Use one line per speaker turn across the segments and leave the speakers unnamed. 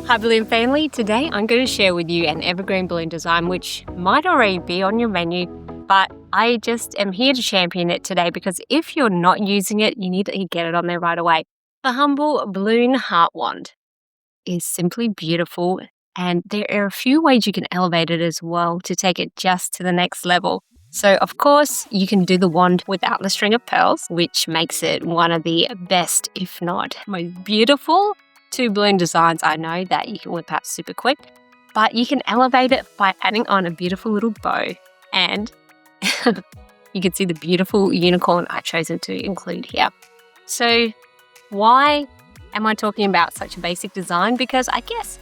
Hi Balloon family, today I'm going to share with you an evergreen balloon design which might already be on your menu, but I just am here to champion it today because if you're not using it, you need to get it on there right away. The humble balloon heart wand is simply beautiful, and there are a few ways you can elevate it as well to take it just to the next level. So of course you can do the wand without the string of pearls, which makes it one of the best, if not most beautiful, two balloon designs I know that you can whip out super quick. But you can elevate it by adding on a beautiful little bow, and you can see the beautiful unicorn I've chosen to include here. So why am I talking about such a basic design? Because I guess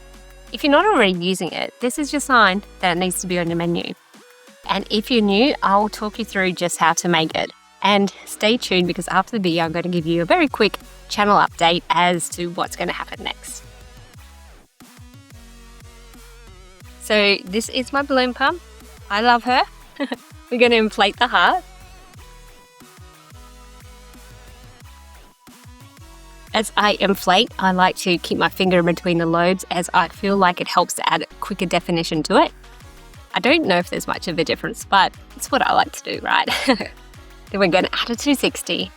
if you're not already using it, this is your sign that it needs to be on your menu. And if you're new, I'll talk you through just how to make it. And stay tuned because after the video, I'm going to give you a very quick channel update as to what's going to happen next. So this is my balloon pump. I love her. We're going to inflate the heart. As I inflate, I like to keep my finger in between the lobes as I feel like it helps to add quicker definition to it. I don't know if there's much of a difference, but it's what I like to do, right? Then we're going to add a 260.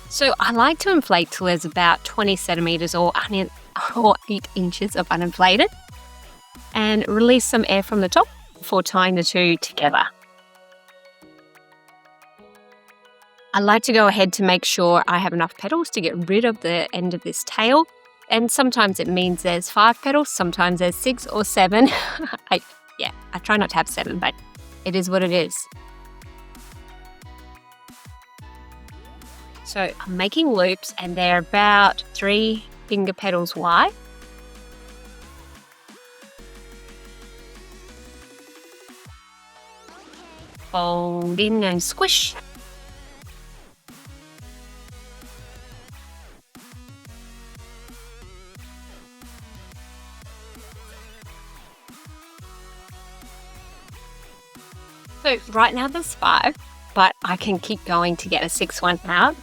So I like to inflate till there's about 20 centimeters or 8 inches of uninflated, and release some air from the top before tying the two together. I like to go ahead to make sure I have enough petals to get rid of the end of this tail. And sometimes it means there's 5 petals, sometimes there's 6 or 7. I try not to have 7, but it is what it is. So I'm making loops and they're about 3 finger petals wide. Fold in and squish. So right now there's 5, but I can keep going to get a 6th one out.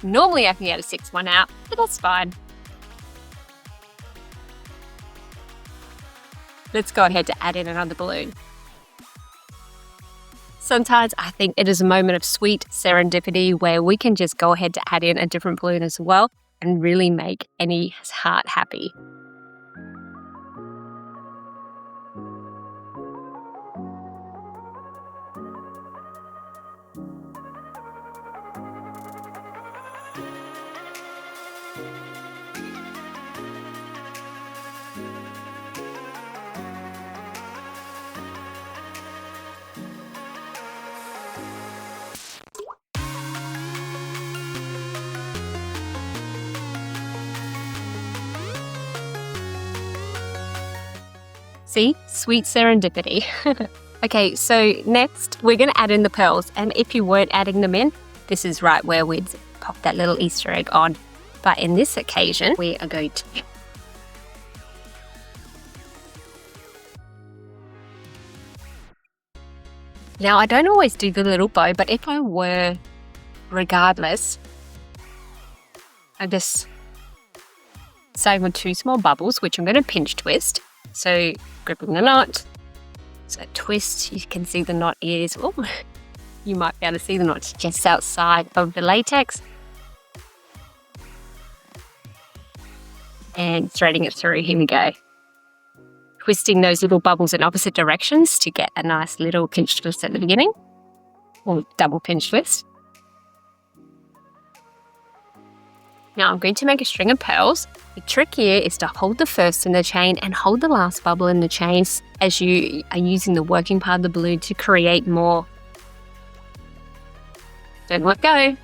Normally I can get a 6th one out, but that's fine. Let's go ahead to add in another balloon. Sometimes I think it is a moment of sweet serendipity where we can just go ahead to add in a different balloon as well and really make any heart happy. See? Sweet serendipity. Okay, so next we're going to add in the pearls. And if you weren't adding them in, this is right where we'd pop that little Easter egg on. But in this occasion, we are going to... Now, I don't always do the little bow, but if I were, regardless, I just save with 2 small bubbles, which I'm going to pinch twist. So gripping the knot, so twist, you can see the knot is, oh, you might be able to see the knot's just outside of the latex. And threading it through, here we go. Twisting those little bubbles in opposite directions to get a nice little pinch twist at the beginning, or double pinch twist. Now I'm going to make a string of pearls. The trick here is to hold the first in the chain and hold the last bubble in the chain as you are using the working part of the balloon to create more. Don't let go.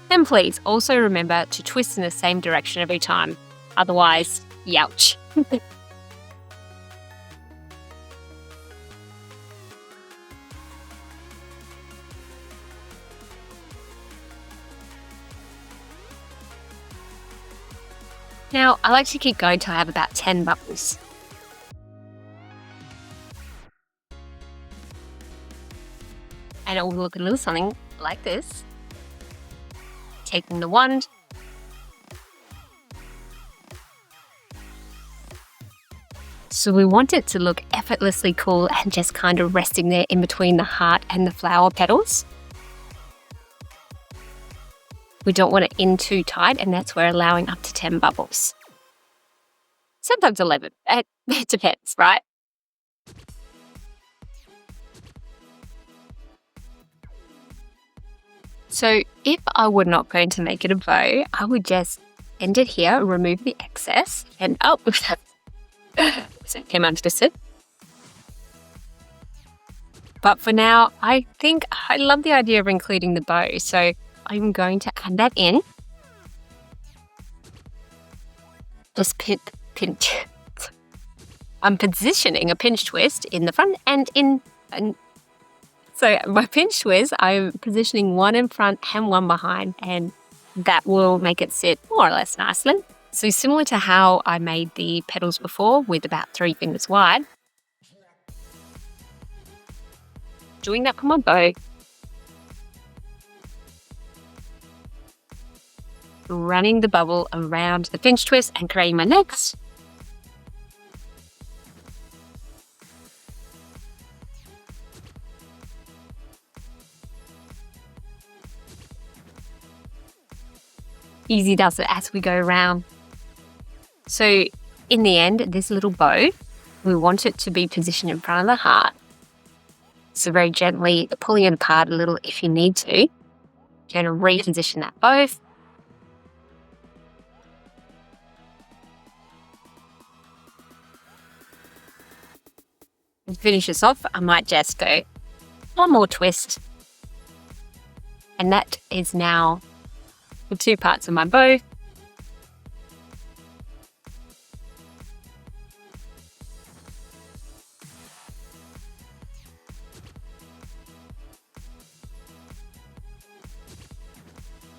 Then please also remember to twist in the same direction every time. Otherwise, youch. Now, I like to keep going till I have about 10 bubbles. And it will look a little something like this. Taking the wand. So we want it to look effortlessly cool and just kind of resting there in between the heart and the flower petals. We don't want it in too tight, and that's where allowing up to 10 bubbles. Sometimes 11. It depends, right? So if I were not going to make it a bow, I would just end it here, remove the excess, and so it came untwisted. But for now, I think I love the idea of including the bow, so I'm going to add that in. Just pinch. I'm positioning a pinch twist in the front and so my pinch twist, I'm positioning one in front and one behind, and that will make it sit more or less nicely. So similar to how I made the petals before with about 3 fingers wide. Doing that for my bow. Running the bubble around the pinch twist and creating my next. Easy does it as we go around. So in the end, this little bow, we want it to be positioned in front of the heart. So very gently pulling it apart a little if you need to. You're going to reposition that bow. And finish this off, I might just go one more twist. And that is now the 2 parts of my bow.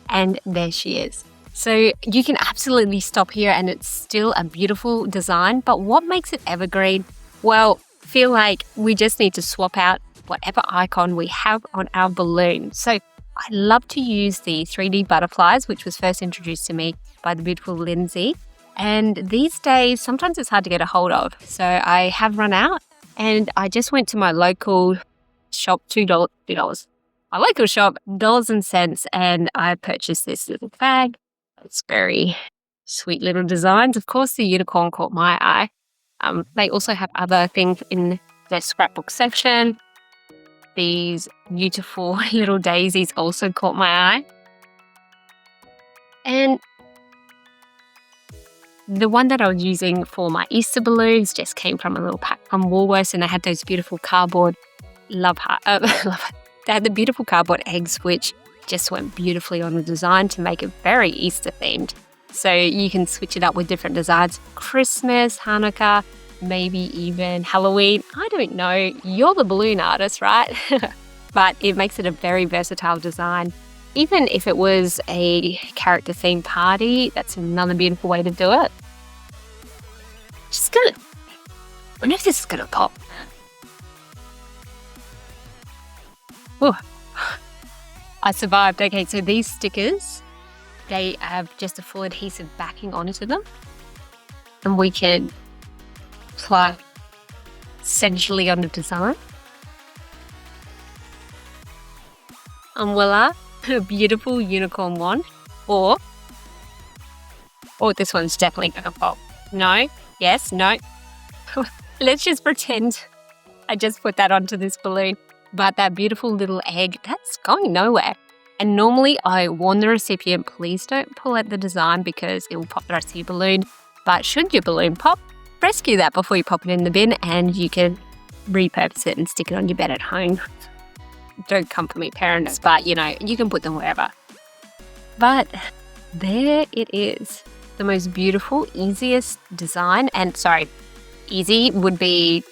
And there she is. So you can absolutely stop here and it's still a beautiful design, but what makes it evergreen? Well, feel like we just need to swap out whatever icon we have on our balloon. So I love to use the 3D butterflies, which was first introduced to me by the beautiful Lindsay. And these days, sometimes it's hard to get a hold of. So I have run out and I just went to my local shop, $2. My local shop, dollars and cents, and I purchased this little bag. It's very sweet little designs. Of course, the unicorn caught my eye. They also have other things in their scrapbook section. These beautiful little daisies also caught my eye. And the one that I was using for my Easter balloons just came from a little pack from Woolworths, and they had those beautiful cardboard they had the beautiful cardboard eggs, which just went beautifully on the design to make it very Easter themed. So you can switch it up with different designs. Christmas, Hanukkah, maybe even Halloween. I don't know. You're the balloon artist, right? But it makes it a very versatile design. Even if it was a character themed party, that's another beautiful way to do it. I wonder if this is gonna pop. Ooh. I survived. Okay, so these stickers, they have just a full adhesive backing onto them. And we can apply centrally on the design. And voila, a beautiful unicorn wand. Or this one's definitely going to pop. No, yes, no. Let's just pretend I just put that onto this balloon. But that beautiful little egg, that's going nowhere. And normally I warn the recipient, please don't pull at the design because it will pop the rest of your balloon. But should your balloon pop, rescue that before you pop it in the bin and you can repurpose it and stick it on your bed at home. Don't come for me, parents, but you can put them wherever. But there it is. The most beautiful, easiest design. And easy would be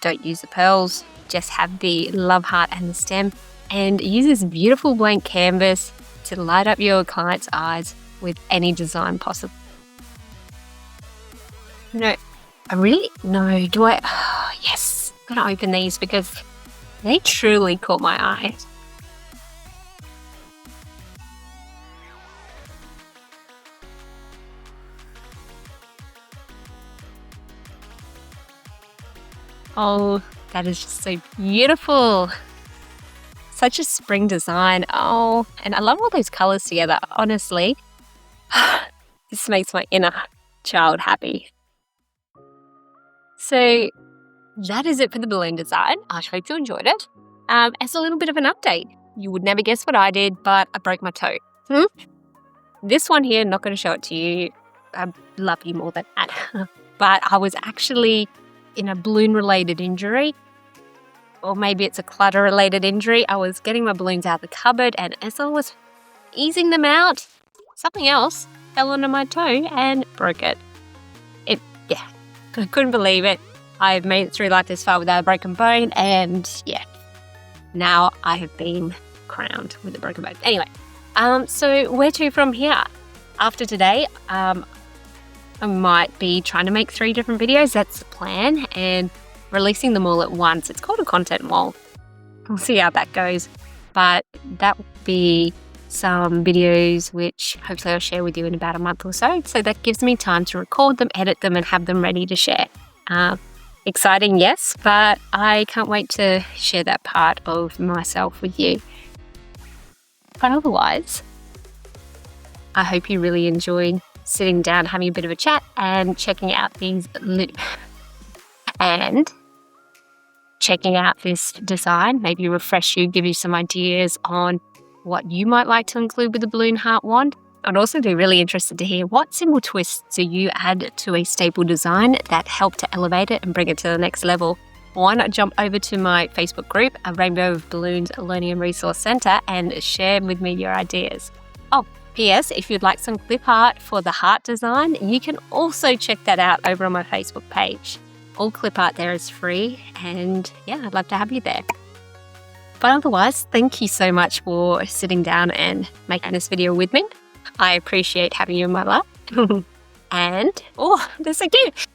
don't use the pearls. Just have the love heart and the stem and use this beautiful blank canvas to light up your client's eyes with any design possible. Yes, I'm going to open these because they truly caught my eye. Oh, that is just so beautiful. Such a spring design. Oh, and I love all those colors together. Honestly, this makes my inner child happy. So that is it for the balloon design. I hope you enjoyed it. As a little bit of an update, you would never guess what I did, but I broke my toe. This one here, not going to show it to you. I love you more than that. But I was actually in a balloon-related injury, or maybe it's a clutter-related injury. I was getting my balloons out of the cupboard, and as I was easing them out, something else fell onto my toe and broke it. I couldn't believe it. I've made it through life this far without a broken bone, and now I have been crowned with a broken bone. Anyway, so where to from here? After today, I might be trying to make 3 different videos. That's the plan, and releasing them all at once. It's called a content wall. We'll see how that goes, but that will be some videos which hopefully I'll share with you in about a month or so. So that gives me time to record them, edit them, and have them ready to share. Exciting, yes, but I can't wait to share that part of myself with you. But otherwise, I hope you really enjoyed sitting down, having a bit of a chat, and checking out this design. Maybe refresh you, give you some ideas on what you might like to include with the balloon heart wand. I'd also be really interested to hear what simple twists do you add to a staple design that help to elevate it and bring it to the next level. Why not jump over to my Facebook group, a Rainbow of Balloons Learning and Resource Centre, and share with me your ideas. Oh, P.S. if you'd like some clip art for the heart design, you can also check that out over on my Facebook page. All clip art there is free, and I'd love to have you there. But otherwise, thank you so much for sitting down and making this video with me. I appreciate having you in my life. And, there's a gift.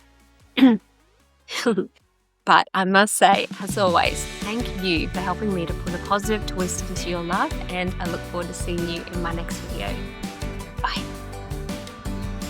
But I must say, as always, thank you for helping me to put a positive twist into your life, and I look forward to seeing you in my next video.